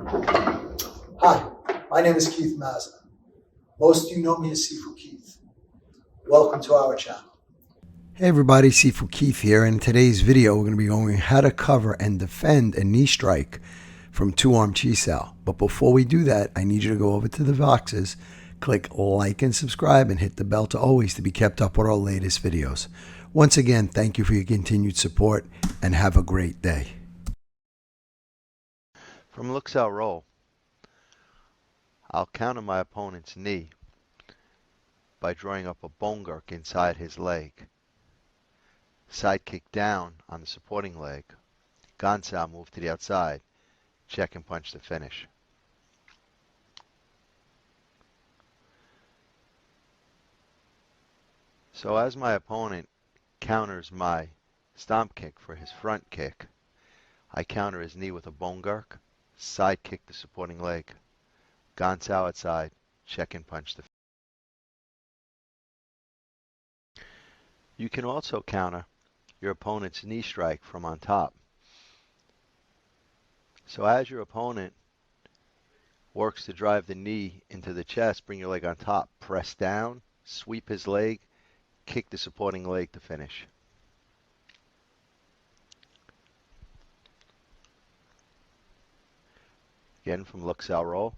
Hi, my name is Keith Mazza. Most of you know me as Sifu Keith. Welcome to our channel. Hey everybody, Sifu Keith here. In today's video, we're going to be going how to cover and defend a knee strike from two-arm chisao. But before we do that, I need you to go over to the boxes, click like and subscribe, and hit the bell to always to be kept up with our latest videos. Once again, thank you for your continued support and have a great day. From Luxe Roll, I'll counter my opponent's knee by drawing up a bongarch inside his leg. Sidekick down on the supporting leg. Gansao move to the outside. Check and punch to finish. So as my opponent counters my stopkick for his front kick, I counter his knee with a bongarch, sidekick the supporting leg. Gansao outside, check and punch the finish. You can also counter your opponent's knee strike from on top. So as your opponent works to drive the knee into the chest, bring your leg on top, press down, sweep his leg, kick the supporting leg to finish. Again from Luxe Roll.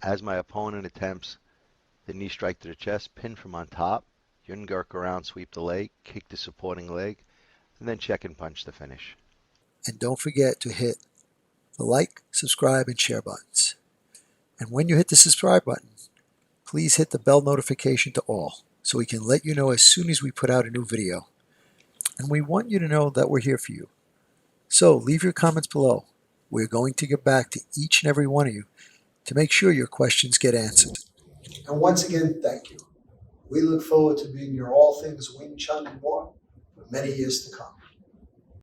As my opponent attempts the knee strike to the chest, pin from on top, yungark around, sweep the leg, kick the supporting leg, and then check and punch to finish. And don't forget to hit the like, subscribe, and share buttons. And when you hit the subscribe button, please hit the bell notification to all so we can let you know as soon as we put out a new video. And we want you to know that we're here for you. So leave your comments below. We're going to get back to each and every one of you to make sure your questions get answered. And once again, thank you. We look forward to being your all things Wing Chun and more for many years to come.